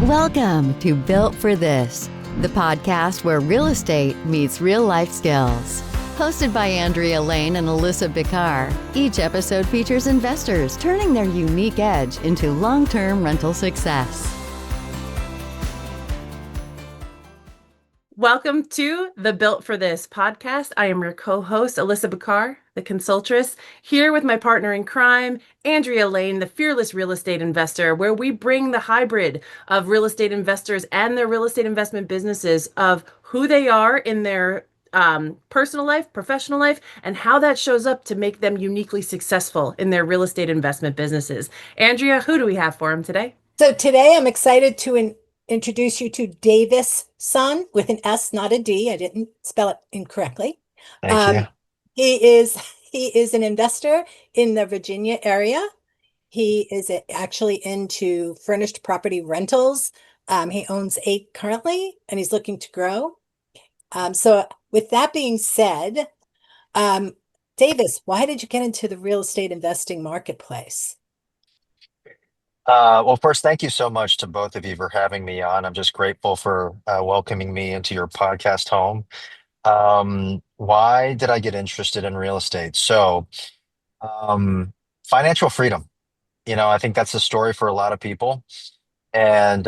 Welcome to Built for This, the podcast where real estate meets real life skills. Hosted by Andrea Lane and Alyssa Bicar, each episode features investors turning their unique edge into long-term rental success. Welcome to the Built for This podcast. I am your co-host, Alyssa Bicar, the consultress, here with my partner in crime, Andrea Lane, the fearless real estate investor, where we bring the hybrid of real estate investors and their real estate investment businesses of who they are in their personal life, professional life, and how that shows up to make them uniquely successful in their real estate investment businesses. Andrea, who do we have for him today? So today I'm excited to introduce you to Davis Son with an S, not a D. I didn't spell it incorrectly. Thank you. He is an investor in the Virginia area. He is actually into furnished property rentals. He owns 8 currently, and he's looking to grow. So with that being said, Davis, why did you get into the real estate investing marketplace? Well, first, thank you so much to both of you for having me on. I'm just grateful for welcoming me into your podcast home. Why did I get interested in real estate? Um, Financial freedom. I think that's the story for a lot of people, and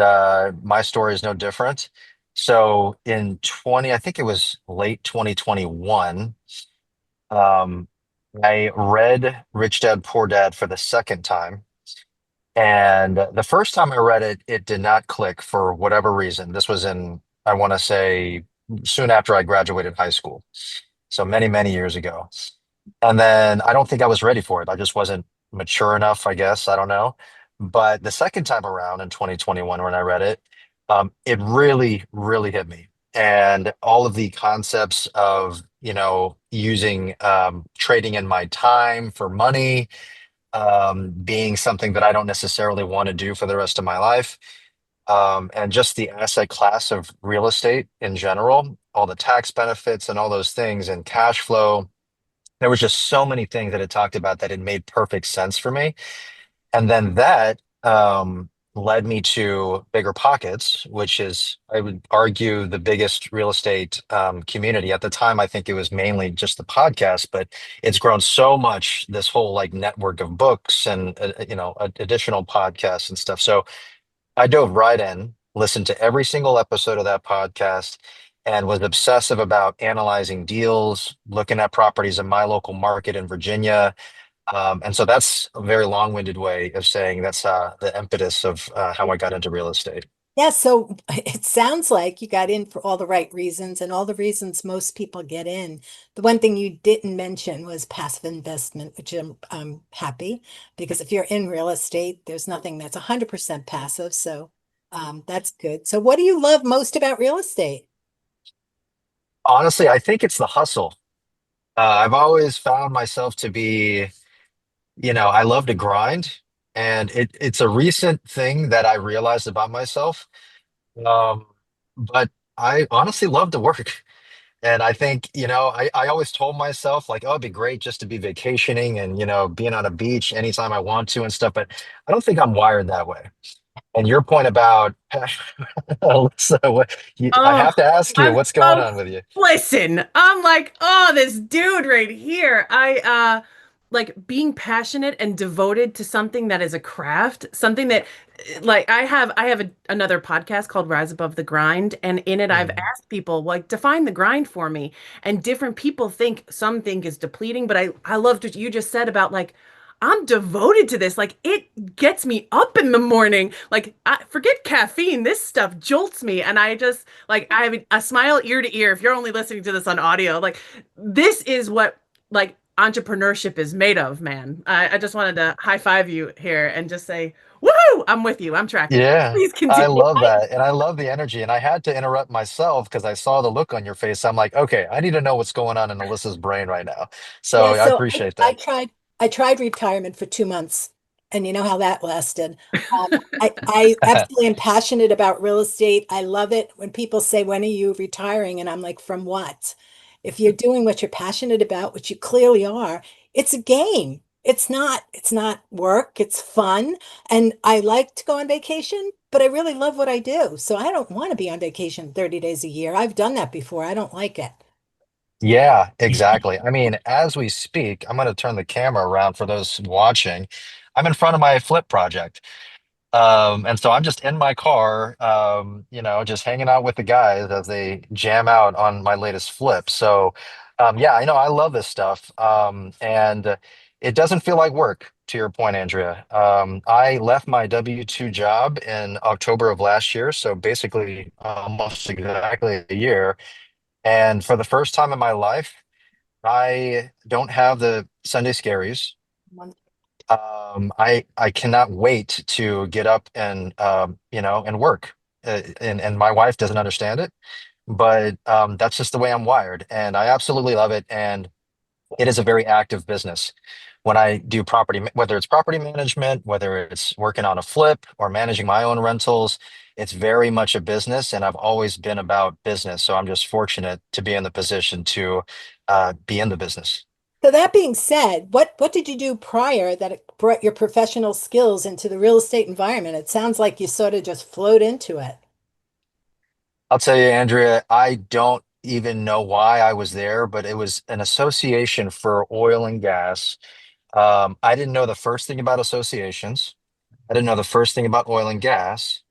my story is no different. So I think it was late 2021, um, I read Rich Dad Poor Dad for the second time. And the first time I read it, it did not click for whatever reason. This was I want to say, soon after I graduated high school. So many, many years ago. And then I don't think I was ready for it. I just wasn't mature enough, I guess. I don't know. But the second time around in 2021, when I read it, it really, really hit me. And all of the concepts of, using trading in my time for money, being something that I don't necessarily want to do for the rest of my life. And just the asset class of real estate in general, all the tax benefits and all those things and cash flow. There was just so many things that it talked about that it made perfect sense for me. And then that led me to Bigger Pockets, which is, I would argue, the biggest real estate community. At the time, I think it was mainly just the podcast, but it's grown so much, this whole like network of books and, additional podcasts and stuff. So I dove right in, listened to every single episode of that podcast, and was obsessive about analyzing deals, looking at properties in my local market in Virginia. And so that's a very long-winded way of saying that's the impetus of how I got into real estate. Yeah, so it sounds like you got in for all the right reasons and all the reasons most people get in. The one thing you didn't mention was passive investment, which I'm happy, because if you're in real estate, there's nothing that's 100% passive. So that's good. So what do you love most about real estate? Honestly, I think it's the hustle. I've always found myself to be, I love to grind, and it's a recent thing that I realized about myself. Um, but I honestly love to work. And I think, I always told myself like, oh, it'd be great just to be vacationing and, being on a beach anytime I want to and stuff. But I don't think I'm wired that way. And your point about Alyssa, I Oh, have to ask you, I'm what's going so on with you? listen. I'm like, oh, this dude right here. I like being passionate and devoted to something that is a craft, something that like another podcast called Rise Above the Grind, and in it I've Mhm. asked people like define the grind for me. And different people some think is depleting, but I loved what you just said about like I'm devoted to this. Like it gets me up in the morning. Like I forget caffeine. This stuff jolts me. And I just like I have a smile ear to ear if you're only listening to this on audio. Like this is what like entrepreneurship is made of, man. I just wanted to high five you here and just say, woohoo, I'm with you. I'm tracking. Yeah, Please I continue. love that. And I love the energy. And I had to interrupt myself because I saw the look on your face. I'm like, okay, I need to know what's going on in Alyssa's brain right now. So Yeah, I so appreciate I that. tried retirement for 2 months, and you know how that lasted. I absolutely am passionate about real estate. I love it when people say, "When are you retiring?" And I'm like, "From what?" If you're doing what you're passionate about, which you clearly are, it's a game. It's not work, it's fun. And I like to go on vacation, but I really love what I do. So I don't want to be on vacation 30 days a year. I've done that before. I don't like it. Yeah, exactly. I mean, as we speak, I'm going to turn the camera around for those watching. I'm in front of my flip project. And so I'm just in my car, just hanging out with the guys as they jam out on my latest flip. So, yeah, I know I love this stuff. And it doesn't feel like work, to your point, Andrea. I left my W-2 job in October of last year, so basically almost exactly a year. And for the first time in my life, I don't have the Sunday scaries. I cannot wait to get up and and work. And my wife doesn't understand it, but that's just the way I'm wired, and I absolutely love it. And it is a very active business. When I do property, whether it's property management, whether it's working on a flip or managing my own rentals, it's very much a business, and I've always been about business. So I'm just fortunate to be in the position to be in the business. So that being said, what did you do prior that it brought your professional skills into the real estate environment? It sounds like you sort of just flowed into it. I'll tell you, Andrea, I don't even know why I was there, but it was an association for oil and gas. I didn't know the first thing about associations. I didn't know the first thing about oil and gas.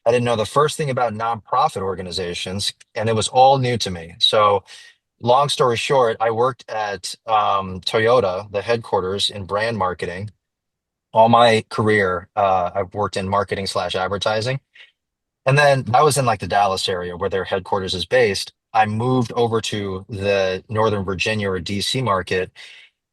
I didn't know the first thing about nonprofit organizations, and it was all new to me. So, long story short, I worked at Toyota, the headquarters in brand marketing. All my career, I've worked in marketing slash advertising. And then I was in like the Dallas area where their headquarters is based. I moved over to the Northern Virginia or DC market,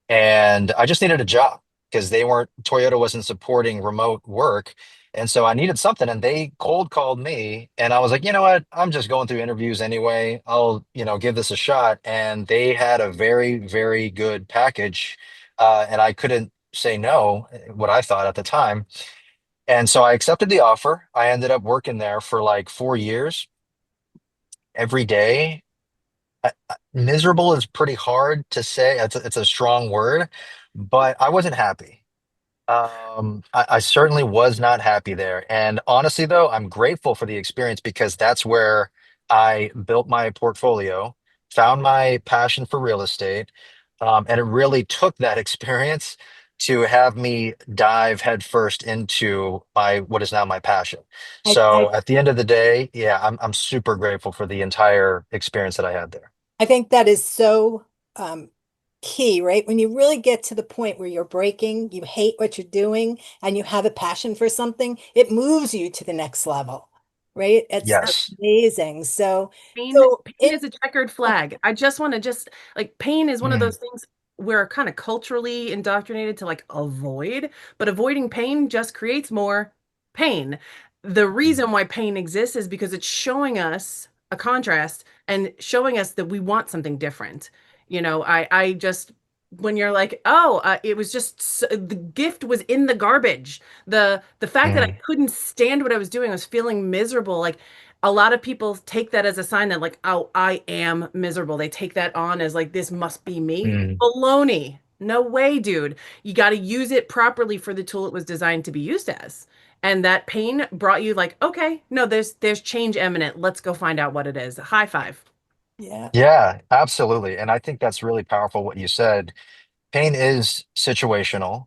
and I just needed a job because Toyota wasn't supporting remote work. And so I needed something, and they cold called me, and I was like, you know what? I'm just going through interviews anyway. I'll, give this a shot. And they had a very, very good package. And I couldn't say no, what I thought at the time. And so I accepted the offer. I ended up working there for like 4 years every day. Miserable is pretty hard to say. It's a strong word, but I wasn't happy. I certainly was not happy there. And honestly, though, I'm grateful for the experience because that's where I built my portfolio, found my passion for real estate, and it really took that experience to have me dive headfirst into my what is now my passion. I So at the end of the day, yeah, I'm super grateful for the entire experience that I had there. I think that is so um, key, right? When you really get to the point where you're breaking, you hate what you're doing, and you have a passion for something, it moves you to the next level, right? It's Yes. amazing. So, Pain, so pain in is a checkered flag. I just want to just like pain is one of Mm, those things we're kind of culturally indoctrinated to like avoid, but avoiding pain just creates more pain. The mm, reason why pain exists is because it's showing us a contrast and showing us that we want something different. I just when you're like, oh, it was just the gift was in the garbage. The fact that I mm, couldn't stand what I was doing, I was feeling miserable. Like a lot of people take that as a sign that like, oh, I am miserable. They take that on as like this must be me. mm. Baloney. No way, dude. You got to use it properly for the tool it was designed to be used as. And that pain brought you like, okay, no, there's change imminent. Let's go find out what it is. High five. Yeah, Yeah, absolutely. And I think that's really powerful what you said. Pain is situational,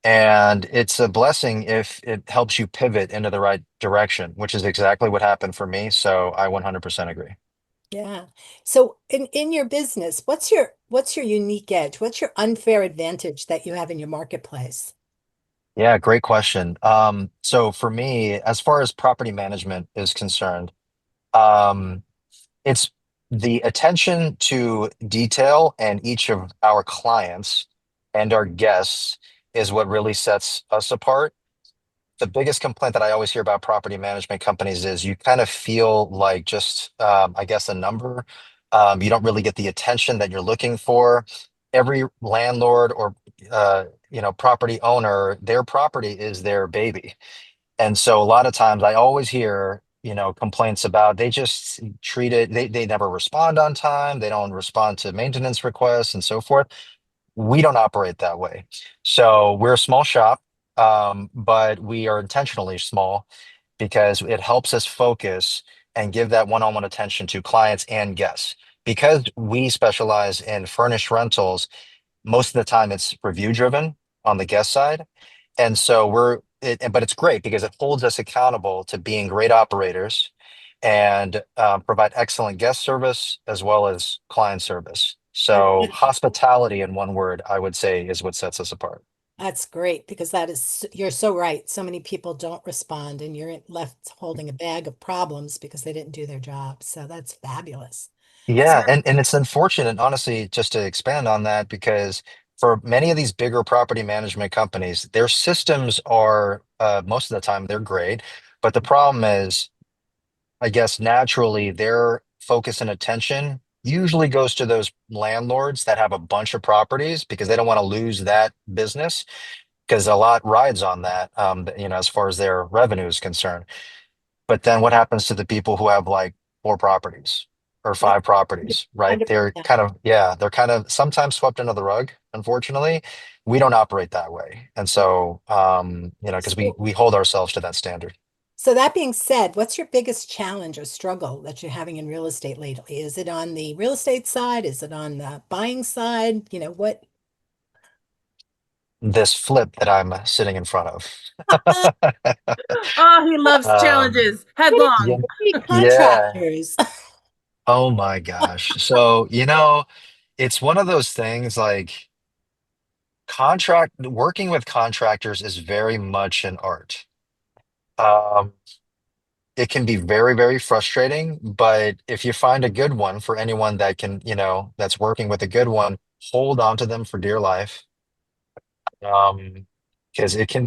and it's a blessing if it helps you pivot into the right direction, which is exactly what happened for me. So I 100% agree. yeah. So in your business, what's your unique edge? What's your unfair advantage that you have in your marketplace? Yeah, great question. So for me, as far as property management is concerned, um, it's the attention to detail and each of our clients and our guests is what really sets us apart. The biggest complaint that I always hear about property management companies is you kind of feel like just, I guess, a number. You don't really get the attention that you're looking for. Every landlord or property owner, their property is their baby. And so a lot of times I always hear, complaints about they just treat it, they never respond on time, they don't respond to maintenance requests and so forth. We don't operate that way. So we're a small shop, but we are intentionally small because it helps us focus and give that one-on-one attention to clients and guests. Because we specialize in furnished rentals, most of the time it's review driven on the guest side. And so but it's great because it holds us accountable to being great operators and provide excellent guest service as well as client service. And So hospitality in one word, I would say, is what sets us apart. that's great because you're so right. So many people don't respond and you're left holding a bag of problems because they didn't do their job. So that's fabulous. So Yeah, and it's unfortunate, honestly, just to expand on that, because for many of these bigger property management companies, their systems are most of the time they're great, but the problem is, I guess naturally, their focus and attention usually goes to those landlords that have a bunch of properties because they don't want to lose that business because a lot rides on that, as far as their revenue is concerned. But then what happens to the people who have like four properties or yeah, five properties, right? They're 100%. kind of, yeah, they're kind of sometimes swept under the rug, unfortunately. We don't operate that way. And so, because we So, we hold ourselves to that standard. so that being said, what's your biggest challenge or struggle that you're having in real estate lately? Is it on the real estate side? Is it on the buying side? You know, what? This flip that I'm sitting in front of. Oh, he loves Um, challenges. yeah, Headlong. yeah. Contractors. Oh my gosh. So, it's one of those things like working with contractors is very much an art. Um, it can be very, very frustrating, but if you find a good one for anyone that can, that's working with a good one, hold on to them for dear life. Um, because it can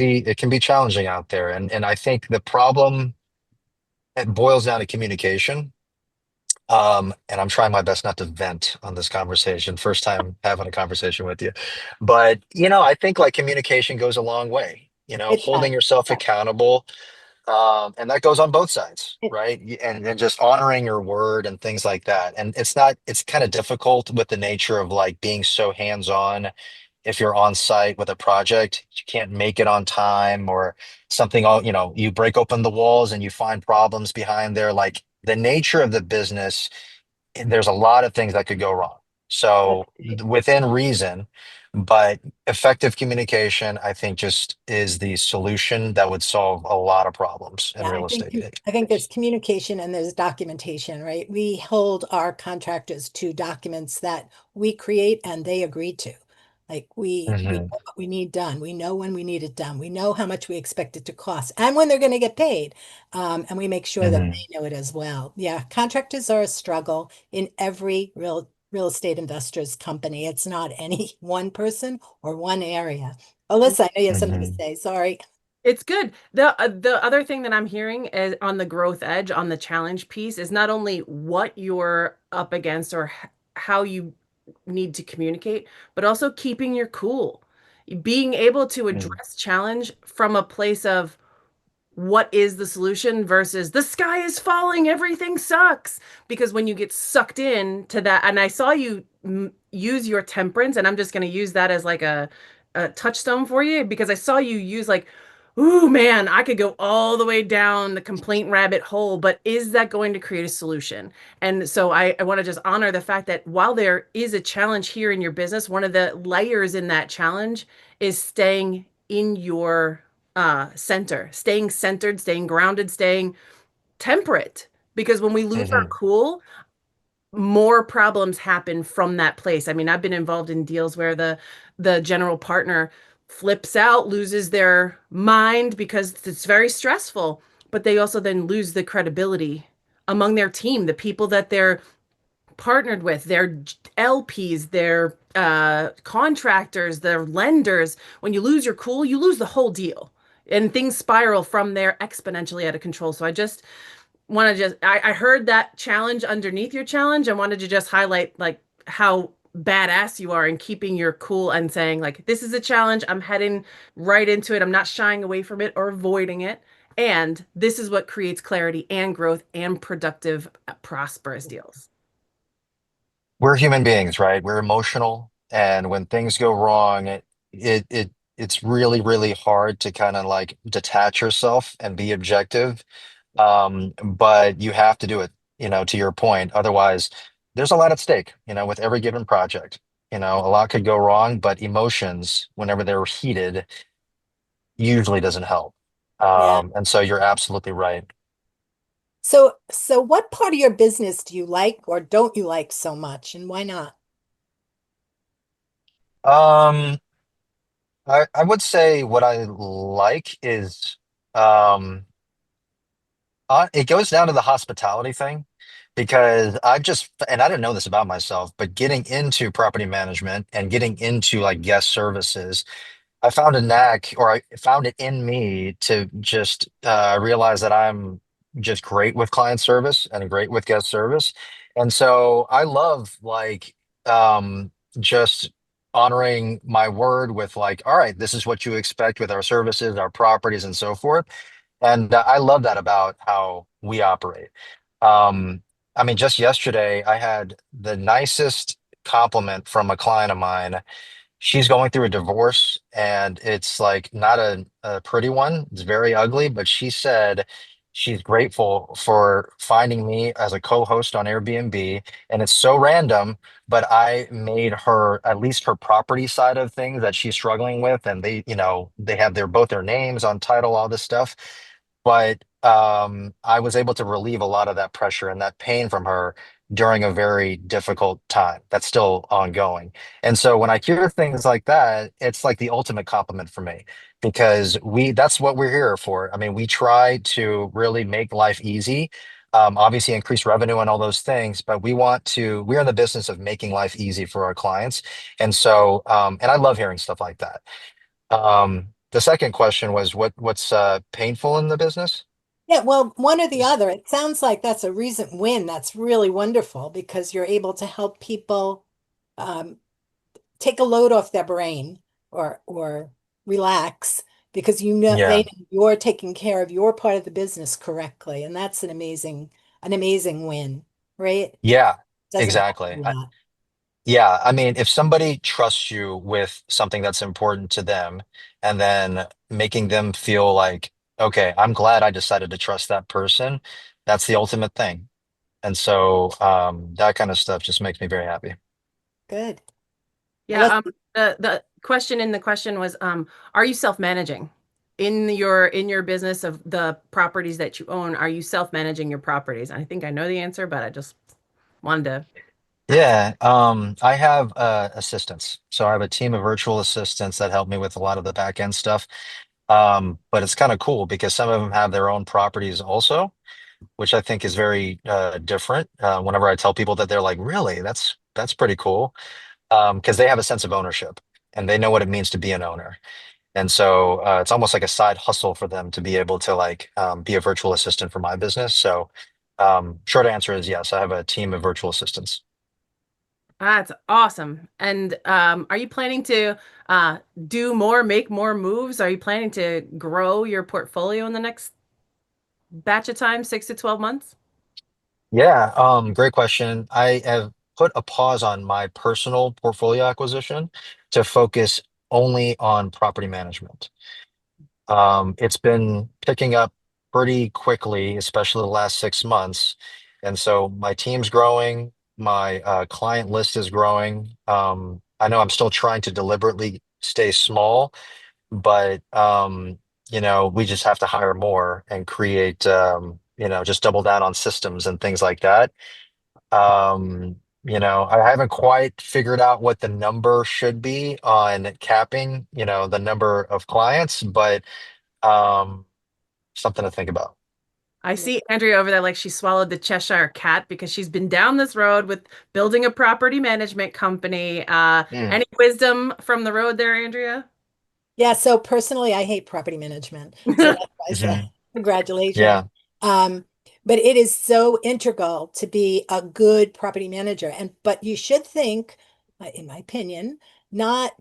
be challenging out there. And I think the problem, it boils down to communication. And I'm trying my best not to vent on this conversation. First time having a conversation with you. But, I think like communication goes a long way, It does. holding yourself Yeah. accountable. And that goes on both sides, It, right? And just honoring your word and things like that. And it's kind of difficult with the nature of like being so hands-on. If you're on site with a project, you can't make it on time or something, you break open the walls and you find problems behind there. Like the nature of the business, there's a lot of things that could go wrong. So within reason, but effective communication, I think just is the solution that would solve a lot of problems in Yeah, real estate. I think there's communication and there's documentation, right? We hold our contractors to documents that we create and they agree to. Like we Hmm. know what we need done. We know when we need it done. We know how much we expect it to cost and when they're going to get paid. And we make sure that Hmm. they know it as well. Yeah, contractors are a struggle in every real estate investor's company. It's not any one person or one area. Alyssa, I know you have something to Hmm. say. Sorry. It's good. The other thing that I'm hearing is on the growth edge, on the challenge piece, is not only what you're up against or how you need to communicate, but also keeping your cool. Being able to address challenge from a place of what is the solution versus the sky is falling, everything sucks. Because when you get sucked in to that, and I saw you use your temperance, and I'm just going to use that as like a touchstone for you because I saw you use like, ooh, man, I could go all the way down the complaint rabbit hole, but is that going to create a solution? And so I want to just honor the fact that while there is a challenge here in your business, one of the layers in that challenge is staying in your center, staying centered, staying grounded, staying temperate. Because when we lose our Hmm. cool, more problems happen from that place. I mean, I've been involved in deals where the general partner flips out, loses their mind because it's very stressful, but they also then lose the credibility among their team, the people that they're partnered with, their LPs, their contractors, their lenders. When you lose your cool, you lose the whole deal. And things spiral from there exponentially out of control. So I just want to I heard that challenge underneath your challenge and wanted to just highlight like how badass you are in keeping your cool and saying like this is a challenge, I'm heading right into it, I'm not shying away from it or avoiding it, and this is what creates clarity and growth and productive prosperous deals. We're human beings, right? We're emotional. And when things go wrong, it's really, really hard to kind of like detach yourself and be objective. But you have to do it, to your point. Otherwise, there's a lot at stake, with every given project. A lot could go wrong, but emotions, whenever they're heated, usually doesn't help. Yeah. And so you're absolutely right. So what part of your business do you like or don't you like so much, and why not? Um, I would say what I like is um it goes down to the hospitality thing because and I didn't know this about myself, but getting into property management and getting into like guest services, I found a knack, or I found it in me to just realize that I'm just great with client service and great with guest service. And so I love like just honoring my word with like, all right, this is what you expect with our services, our properties, and so forth. And I love that about how we operate. Um, I mean, just yesterday, I had the nicest compliment from a client of mine. She's going through a divorce, and it's like not a pretty one. It's very ugly, but she said she's grateful for finding me as a co-host on Airbnb. And it's so random, but I made her at least her property side of things that she's struggling with. And they have both their names on title, all this stuff. But I was able to relieve a lot of that pressure and that pain from her during a very difficult time that's still ongoing. And so when I hear things like that, it's like the ultimate compliment for me because that's what we're here for. I mean, we try to really make life easy, obviously increase revenue and all those things, but we're in the business of making life easy for our clients. And so, and I love hearing stuff like that. The second question was what's painful in the business? Yeah, well, one or the other. It sounds like that's a recent win. That's really wonderful because you're able to help people um, take a load off their brain or relax because they Yeah. know you're taking care of your part of the business correctly, and that's an amazing win, right? Yeah, Doesn't happen exactly. a lot. Yeah, I mean, if somebody trusts you with something that's important to them, and then making them feel like, okay, I'm glad I decided to trust that person, that's the ultimate thing. And so that kind of stuff just makes me very happy. Good. Well, Yeah, the question in the question was, are you self-managing in your business of the properties that you own? Are you self-managing your properties? I think I know the answer, but I just wanted to ask. Yeah, I have assistants. So I have a team of virtual assistants that help me with a lot of the back end stuff. But it's kind of cool because some of them have their own properties also, which I think is very different. Whenever I tell people that, they're like, "Really? That's pretty cool." Because they have a sense of ownership and they know what it means to be an owner. And so it's almost like a side hustle for them to be able to like be a virtual assistant for my business. So short answer is yes, I have a team of virtual assistants. That's awesome. And are you planning to make more moves? Are you planning to grow your portfolio in the next batch of time, 6 to 12 months? Yeah, great question. I have put a pause on my personal portfolio acquisition to focus only on property management. It's been picking up pretty quickly, especially the last 6 months. And so my team's growing, my client list is growing. I know I'm still trying to deliberately stay small, but we just have to hire more and create, just double down on systems and things like that. I haven't quite figured out what the number should be on capping, the number of clients, but um, something to think about. I see Andrea over there like she swallowed the Cheshire cat because she's been down this road with building a property management company. Mm. Any wisdom from the road there, Andrea? Yeah, so personally, I hate property management. So that's why I Hmm. say congratulations. Yeah. Um, but it is so integral to be a good property manager. But you should think, in my opinion, not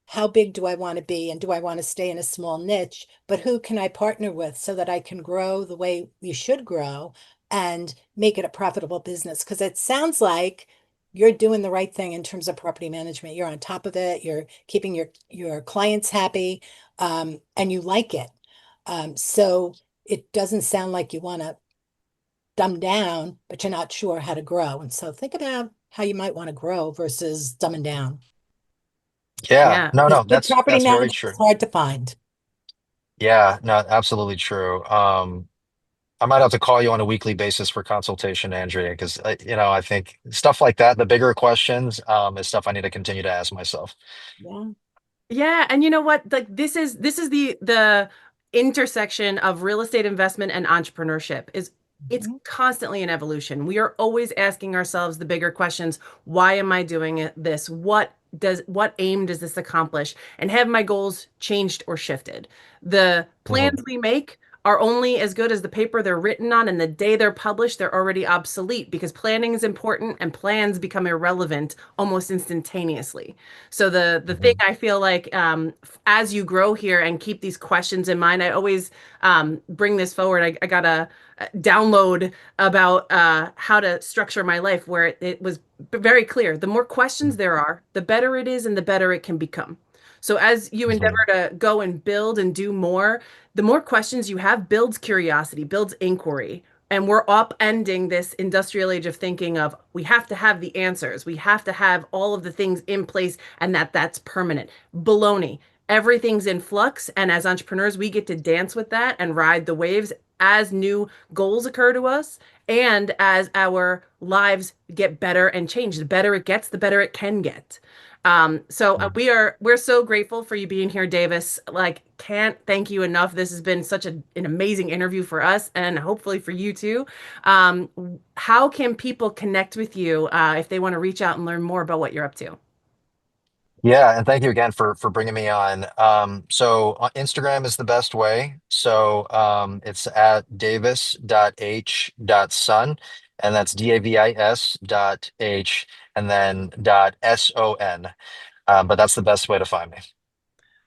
how big do I want to be and do I want to stay in a small niche, but who can I partner with so that I can grow the way you should grow and make it a profitable business? Because it sounds like you're doing the right thing in terms of property management. You're on top of it. You're keeping your clients happy, and you like it. So it doesn't sound like you want to dumb down, but you're not sure how to grow. And so think about how you might want to grow versus dumbing down. Yeah, Yeah. no, Because no, good that's property that's very management true. is hard to find. Yeah, no, absolutely true. I might have to call you on a weekly basis for consultation, Andrea, because I think stuff like that, the bigger questions, is stuff I need to continue to ask myself. Yeah. Yeah, and you know what? Like this is the intersection of real estate investment and entrepreneurship is it's Mhm. constantly in evolution. We are always asking ourselves the bigger questions. Why am I doing this? What aim does this accomplish? And have my goals changed or shifted? The Mhm. plans we make are only as good as the paper they're written on, and the day they're published, they're already obsolete because planning is important and plans become irrelevant almost instantaneously. So the thing Mhm. I feel like as you grow here and keep these questions in mind, I always bring this forward. I got a download about how to structure my life where it was very clear. The more questions there are, the better it is and the better it can become. So as you endeavor Mhm. to go and build and do more, the more questions you have builds curiosity, builds inquiry. And we're upending this industrial age of thinking of we have to have the answers. We have to have all of the things in place and that's permanent. Baloney. Everything's in flux. And as entrepreneurs, we get to dance with that and ride the waves as new goals occur to us and as our lives get better and change. The better it gets, the better it can get. So we're so grateful for you being here, Davis. Like, can't thank you enough. This has been such an amazing interview for us and hopefully for you too. How can people connect with you if they want to reach out and learn more about what you're up to? Yeah, and thank you again for bringing me on. So Instagram is the best way. So it's at davis.h.son, and that's Davis and then .son. But that's the best way to find me.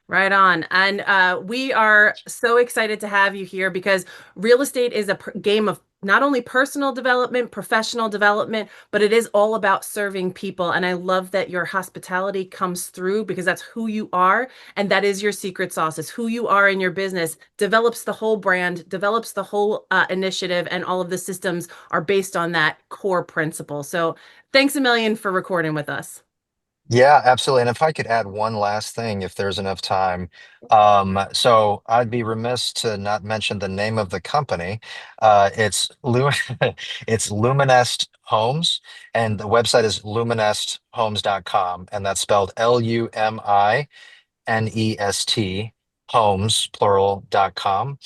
Right on. And we are so excited to have you here because real estate is a game of not only personal development, professional development, but it is all about serving people. And I love that your hospitality comes through because that's who you are. And that is your secret sauce, is who you are in your business, develops the whole brand, develops the whole initiative, and all of the systems are based on that core principle. So thanks a million for recording with us. Yeah, absolutely. And if I could add one last thing, if there's enough time. So I'd be remiss to not mention the name of the company. It's Luminest Homes, and the website is luminesthomes.com, and that's spelled Luminest homes, plural.com.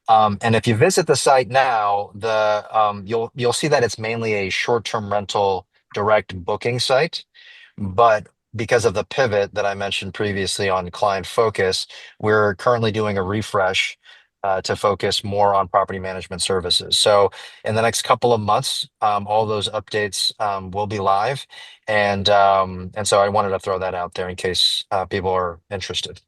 And if you visit the site now, the you'll see that it's mainly a short-term rental direct booking site. But because of the pivot that I mentioned previously on client focus, we're currently doing a refresh to focus more on property management services. So in the next couple of months, all those updates will be live, and so I wanted to throw that out there in case people are interested.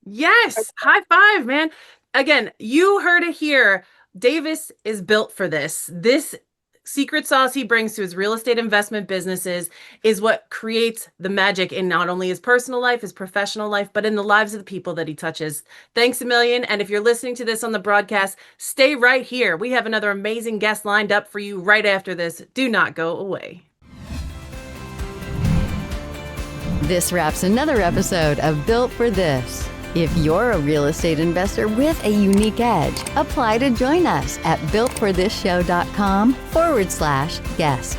Yes, high five, man. Again, you heard it here. Davis is built for this. This secret sauce he brings to his real estate investment businesses is what creates the magic in not only his personal life, his professional life, but in the lives of the people that he touches. Thanks a million. And if you're listening to this on the broadcast, stay right here. We have another amazing guest lined up for you right after this. Do not go away. This wraps another episode of Built for This. If you're a real estate investor with a unique edge, apply to join us at builtforthisshow.com/guest.